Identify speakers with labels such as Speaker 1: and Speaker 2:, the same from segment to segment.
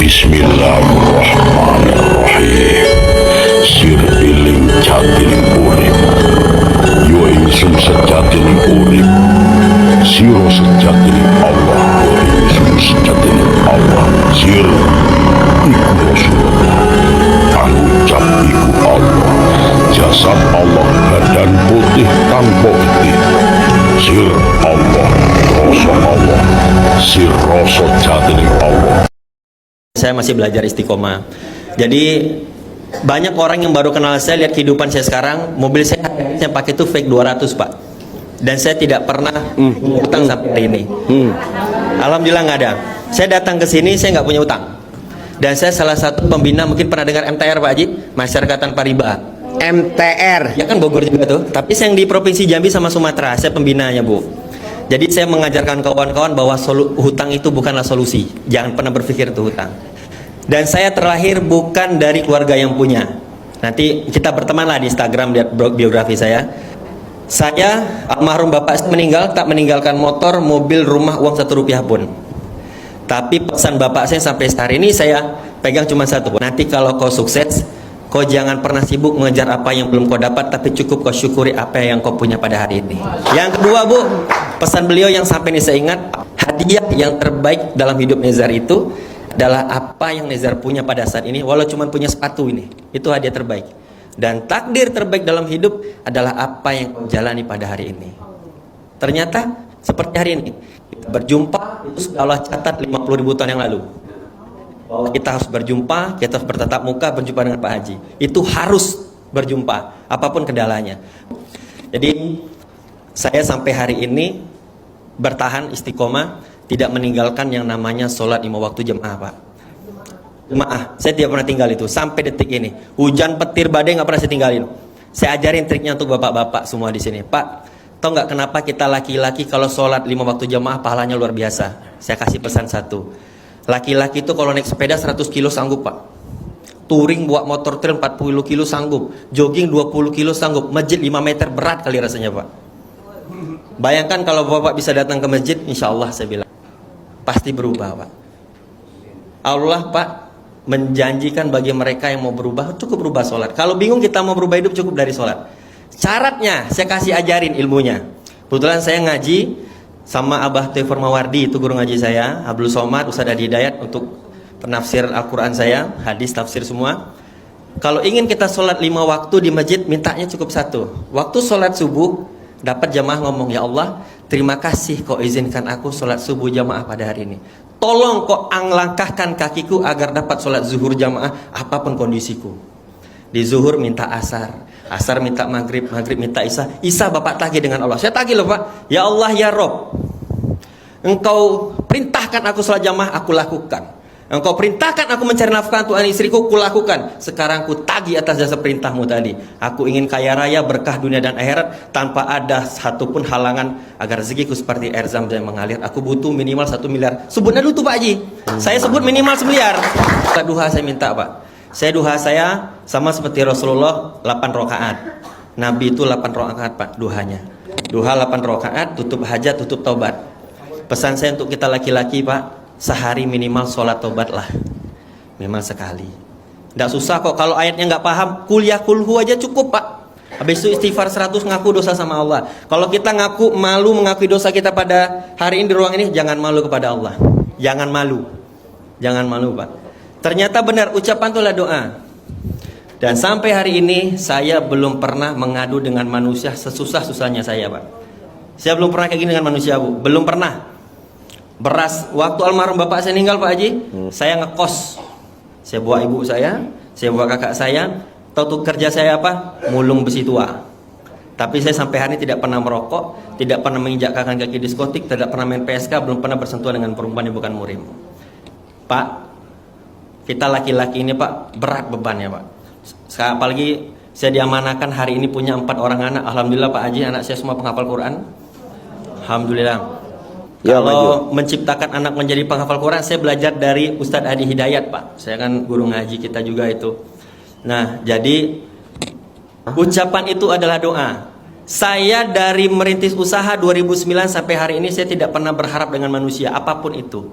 Speaker 1: Bismillahirrahmanirrahim. Sir iling jatining urip, yo ingsun sejatining urip. Siro sejatining Allah, yo ingsun sejatining Allah. Sir iku Rasulullah, tangucap iku Allah. Jasad Allah, badan putih tanpa getih. Sir Allah, rasa Allah. Sir rasa jatining Allah.
Speaker 2: Saya masih belajar istiqomah. Jadi banyak orang yang baru kenal saya, lihat kehidupan saya sekarang, mobil saya pakai itu fake 200 Pak. Dan saya tidak pernah utang sampai hari ini. Alhamdulillah nggak ada. Saya datang ke sini saya nggak punya utang. Dan saya salah satu pembina, mungkin pernah dengar MTR Pak Haji, Masyarakat Tanpa Riba.
Speaker 3: MTR.
Speaker 2: Ya kan Bogor juga tuh. Tapi saya yang di Provinsi Jambi sama Sumatera, saya pembinanya Bu. Jadi saya mengajarkan kawan-kawan bahwa hutang itu bukanlah solusi. Jangan pernah berpikir itu hutang. Dan saya terlahir bukan dari keluarga yang punya. Nanti kita berteman lah di Instagram, lihat biografi saya. Saya almarhum bapak meninggal, tak meninggalkan motor, mobil, rumah, uang 1 rupiah pun. Tapi pesan bapak saya sampai hari ini saya pegang cuma satu. Nanti kalau kau sukses, kau jangan pernah sibuk mengejar apa yang belum kau dapat, tapi cukup kau syukuri apa yang kau punya pada hari ini. Yang kedua Bu, pesan beliau yang sampai ini saya ingat, hadiah yang terbaik dalam hidup Nezar itu adalah apa yang Nezar punya pada saat ini, walau cuma punya sepatu ini, itu hadiah terbaik. Dan takdir terbaik dalam hidup adalah apa yang kau jalani pada hari ini. Ternyata seperti hari ini, kita berjumpa, itu sudah Allah catat 50.000 tahun yang lalu. Bahwa kita harus berjumpa, kita harus bertatap muka, berjumpa dengan Pak Haji. Itu harus berjumpa, apapun kendalanya. Jadi saya sampai hari ini bertahan istiqomah, tidak meninggalkan yang namanya sholat 5 waktu jemaah Pak. Jemaah, saya tidak pernah tinggal itu sampai detik ini. Hujan, petir, badai nggak pernah saya tinggalin. Saya ajarin triknya untuk bapak-bapak semua di sini. Pak, tahu nggak kenapa kita laki-laki kalau sholat 5 waktu jemaah pahalanya luar biasa? Saya kasih pesan satu. Laki-laki itu kalau naik sepeda 100 kilo sanggup Pak. Touring bawa motor trail 40 kilo sanggup. Jogging 20 kilo sanggup. Masjid 5 meter berat kali rasanya Pak. Bayangkan kalau bapak bisa datang ke masjid, insya Allah saya bilang pasti berubah Pak. Allah Pak menjanjikan bagi mereka yang mau berubah, cukup berubah sholat. Kalau bingung kita mau berubah hidup, cukup dari sholat. Syaratnya saya kasih ajarin ilmunya. Kebetulan saya ngaji sama Abah Taufiq Mawardi, itu guru ngaji saya, Abdul Somad, Ustaz Adi Hidayat, untuk penafsir Al-Quran saya, hadis, tafsir semua. Kalau ingin kita sholat 5 waktu di masjid, mintanya cukup satu. Waktu sholat subuh, dapat jamaah ngomong, ya Allah, terima kasih kau izinkan aku sholat subuh jamaah pada hari ini. Tolong kau langkahkan kakiku agar dapat sholat zuhur jamaah, apapun kondisiku. Di zuhur minta asar, asar minta maghrib, maghrib minta isya, isya bapak tagih dengan Allah. Saya tagih loh Pak, ya Allah ya Rob, engkau perintahkan aku sholat jamaah, aku lakukan. Engkau perintahkan aku mencari nafkah untuk anak istriku, aku lakukan. Sekarang ku tagih atas jasa perintahmu tadi. Aku ingin kaya raya, berkah dunia dan akhirat, tanpa ada satupun halangan agar rezekiku seperti air zam-zam yang mengalir. Aku butuh minimal 1 miliar. Sebutnya dulu tuh Pak Haji. Saya sebut minimal 1 miliar. Duha saya minta Pak. Saya duha saya sama seperti Rasulullah 8 rakaat. Nabi itu 8 rakaat Pak duhanya. Duha 8 rakaat, tutup hajat, tutup taubat. Pesan saya untuk kita laki-laki Pak, sehari minimal sholat taubat lah, minimal sekali. Tidak susah kok, kalau ayatnya nggak paham, kuliah kulhu aja cukup Pak. Habis itu istighfar 100, ngaku dosa sama Allah. Kalau kita ngaku malu mengakui dosa kita pada hari ini di ruang ini, jangan malu kepada Allah. Jangan malu, jangan malu Pak. Ternyata benar, ucapan itu adalah doa. Dan sampai hari ini saya belum pernah mengadu dengan manusia sesusah-susahnya saya Pak. Saya belum pernah kayak gini dengan manusia Bu, belum pernah. Beras, waktu almarhum bapak saya meninggal Pak Haji, saya ngekos. Saya bawa ibu saya bawa kakak saya. Tahu tuh kerja saya apa? Mulung besi tua. Tapi saya sampai hari ini tidak pernah merokok, tidak pernah menginjakkan kaki diskotik, tidak pernah main PSK, belum pernah bersentuhan dengan perempuan yang bukan murim. Pak, kita laki-laki ini Pak, berat bebannya Pak. Apalagi saya diamanakan hari ini punya 4 orang anak. Alhamdulillah Pak Haji, anak saya semua penghafal Quran. Alhamdulillah.
Speaker 3: Ya,
Speaker 2: kalau menciptakan anak menjadi penghafal Quran, saya belajar dari Ustadz Adi Hidayat Pak. Saya kan guru ngaji kita juga itu. Nah, jadi ucapan itu adalah doa. Saya dari merintis usaha 2009 sampai hari ini saya tidak pernah berharap dengan manusia apapun itu.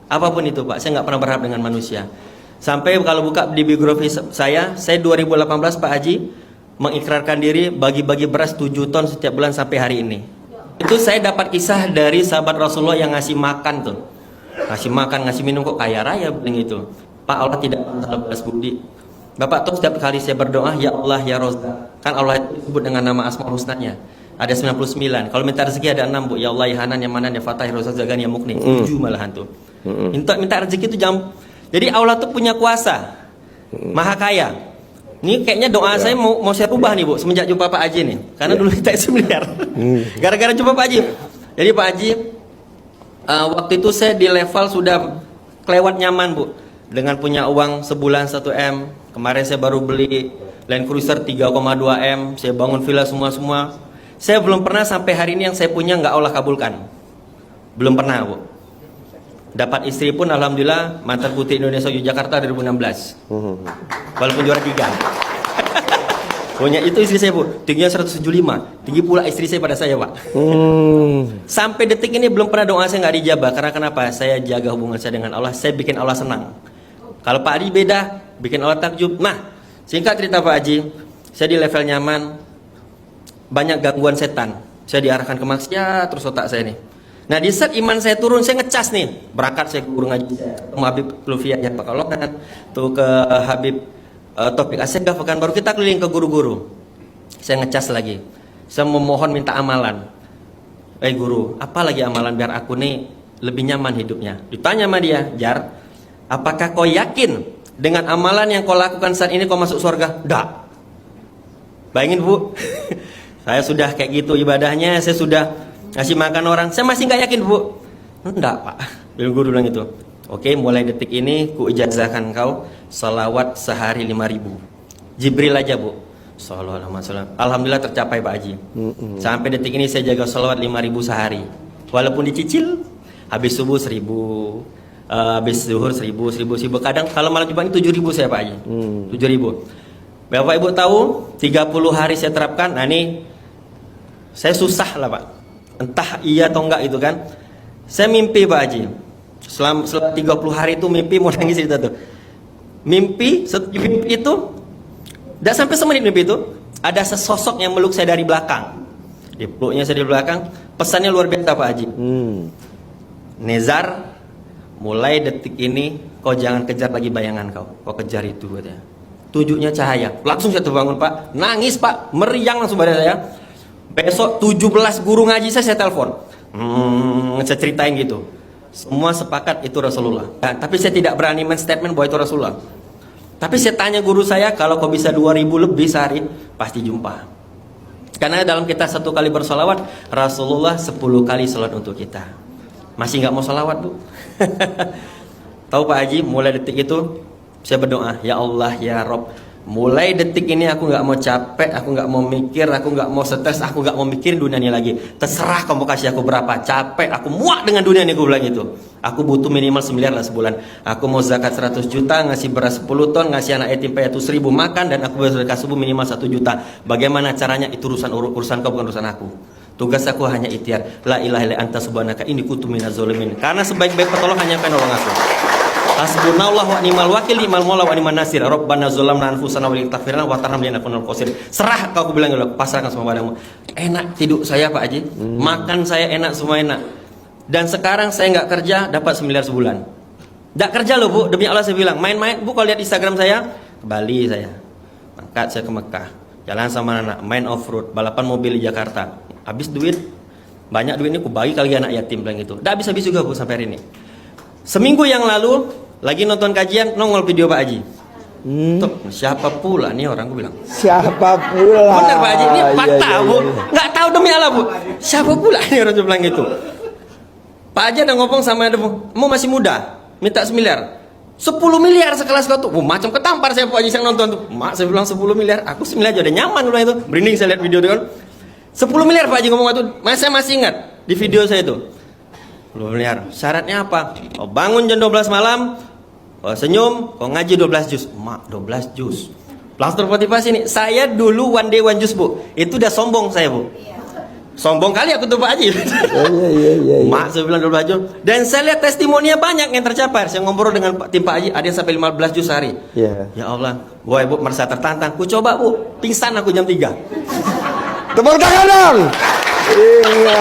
Speaker 2: Apapun itu Pak, saya nggak pernah berharap dengan manusia. Sampai kalau buka di biografi saya 2018 Pak Haji mengikrarkan diri bagi-bagi beras 7 ton setiap bulan sampai hari ini. Itu saya dapat kisah dari sahabat Rasulullah yang ngasih makan tuh. Ngasih makan, ngasih minum, kok kaya raya bilang gitu. Pak, Allah tidak pernah balas budi. Bapak tuh setiap kali saya berdoa, ya Allah ya Razzaq. Kan Allah itu disebut dengan nama Asmaul Husnanya. Ada 99. Kalau minta rezeki ada 6 Bu. Ya Allah ya Hanan ya Manan ya Fatah ya Razzaq Zagan ya Mukni. 7 malahan tuh. Minta rezeki itu jam. Jadi Allah tuh punya kuasa. Maha kaya. Ini kayaknya doa saya mau saya ubah nih Bu semenjak jumpa Pak Haji nih. Karena dulu kita miliar. Gara-gara jumpa Pak Haji. Jadi Pak Haji waktu itu saya di level sudah kelewat nyaman Bu. Dengan punya uang sebulan 1 M. Kemarin saya baru beli Land Cruiser 3,2 M. Saya bangun villa semua. Saya belum pernah sampai hari ini yang saya punya nggak Allah kabulkan. Belum pernah Bu. Dapat istri pun alhamdulillah mantan putri Indonesia Yogyakarta 2016. Walaupun juara 3. Punya itu istri saya Bu, tingginya 175. Tinggi pula istri saya pada saya Pak. Sampai detik ini belum pernah doa saya nggak dijabah. Karena kenapa? Saya jaga hubungan saya dengan Allah. Saya bikin Allah senang. Kalau Pak Haji beda, bikin Allah takjub. Nah, singkat cerita Pak Haji, saya di level nyaman. Banyak gangguan setan. Saya diarahkan ke maksiat terus otak saya nih. Nah di saat iman saya turun, saya ngecas nih. Berangkat saya ke guru ngaji, ke Habib Lufiyah ya Pekalongan, tuh ke Habib Topik Asegaf Pekanbaru. Kita keliling ke guru-guru. Saya ngecas lagi. Saya memohon minta amalan. Guru, apa lagi amalan biar aku nih lebih nyaman hidupnya? Ditanya sama dia, Jar, apakah kau yakin dengan amalan yang kau lakukan saat ini kau masuk surga? Nggak. Bayangin Bu, saya sudah kayak gitu ibadahnya, saya sudah ngasih makan orang, saya masih nggak yakin Bu. Enggak Pak, guru bilang itu. Oke, mulai detik ini ku ijazahkan kau salawat sehari 5.000. Jibril aja Bu. Sallallahu alaihi wasallam. Alhamdulillah tercapai Pak Haji. Sampai detik ini saya jaga salawat 5.000 sehari. Walaupun dicicil, habis subuh 1.000, habis zuhur 1.000. Kadang kalau malam Jumat ini 7.000 saya Pak Haji. 7.000. Bapak Ibu tahu 30 hari saya terapkan. Nah ini saya susah lah Pak. Entah iya atau enggak itu kan. Saya mimpi Pak Haji. Selama 30 hari itu mimpi, mau nangis cerita tuh. Mimpi itu tidak sampai semenit mimpi itu ada sesosok yang meluk saya dari belakang. Dipeluknya saya di belakang. Pesannya luar biasa Pak Haji. Nezar, mulai detik ini kau jangan kejar lagi bayangan kau kejar itu katanya. Tujuhnya cahaya. Langsung saya terbangun Pak. Nangis Pak, meriang langsung badan saya. Besok 17 guru ngaji saya telepon. Saya ceritain gitu. Semua sepakat itu Rasulullah. Nah, tapi saya tidak berani men-statement bahwa itu Rasulullah. Tapi saya tanya guru saya, kalau kau bisa 2.000 lebih sehari, pasti jumpa. Karena dalam kita 1 kali bersolawat, Rasulullah 10 kali sholat untuk kita. Masih nggak mau solawat Bu? Tahu Pak Haji, mulai detik itu saya berdoa, ya Allah ya Rob, mulai detik ini aku nggak mau capek, aku nggak mau mikir, aku nggak mau stres, aku nggak mau mikirin dunia ini lagi. Terserah kamu kasih aku berapa, capek, aku muak dengan dunia ini, aku bilang itu. Aku butuh minimal 9 lah sebulan. Aku mau zakat 100 juta, ngasih beras 10 ton, ngasih anak yatim piatu 1.000 makan, dan aku bersedekah subuh minimal 1 juta. Bagaimana caranya? Itu urusan kau, bukan urusan aku. Tugas aku hanya ikhtiar. La ilaha illa anta subhanaka inni kuntu minaz zalimin. Karena sebaik-baik petolong hanya kau nolong aku. Hasbunallahu wa ni'mal wakil, ni'mal maula wa ni'man nasir. Rabbana zalamna anfusana wa la taghfir lana wa tarhamna lanakunal khosirin. Serah kau, aku bilang dulu, pasrahkan semua padamu. Enak tidur saya Pak Haji. Makan saya enak, semua enak. Dan sekarang saya nggak kerja, dapat 1 miliar sebulan. Nggak kerja loh Bu, demi Allah saya bilang. Main-main Bu, kalau lihat Instagram saya, ke Bali saya. Berangkat saya ke Mekah. Jalan sama anak, main off-road, balapan mobil di Jakarta. Habis duit, banyak duit ini aku bagi kali anak yatim, bilang gitu. Nggak habis-habis juga Bu sampai hari ini. Seminggu yang lalu, lagi nonton kajian, nongol video Pak Haji. Tuh, siapa pula nih orang, gue bilang.
Speaker 3: Siapa pula?
Speaker 2: Benar Pak Haji, ini fakta Bu. Nggak tahu demi Allah Bu. Siapa pula nih orang bilang gitu. Pak Haji ada ngomong sama ada Bu, mau masih muda, minta 1 miliar. 10 miliar sekelas kau tuh. Macam ketampar saya Pak Haji yang nonton tuh. Mak, saya bilang 10 miliar, aku 9 aja udah nyaman bilang itu. Berinding saya lihat video itu kan. 10 miliar Pak Haji ngomong itu. Saya masih ingat di video saya itu. 10 miliar. Syaratnya apa? Kau bangun jam 12 malam, kau senyum, kau ngaji 12 juz. Mak, 12 juz. Langsung termotivasi nih. Saya dulu one day one juz Bu. Itu udah sombong saya Bu. Sombong kali aku tuh Pak Haji.
Speaker 3: Iya.
Speaker 2: Mak saya bilang dulu Haji. Dan saya lihat testimoninya banyak yang tercapai. Saya ngobrol dengan tim Pak Haji, ada yang sampai 15 juz sehari.
Speaker 3: Iya.
Speaker 2: Ya Allah, gua ibu merasa tertantang. Ku coba Bu, pingsan aku jam 3.
Speaker 3: Tepuk tangan dong. Iya.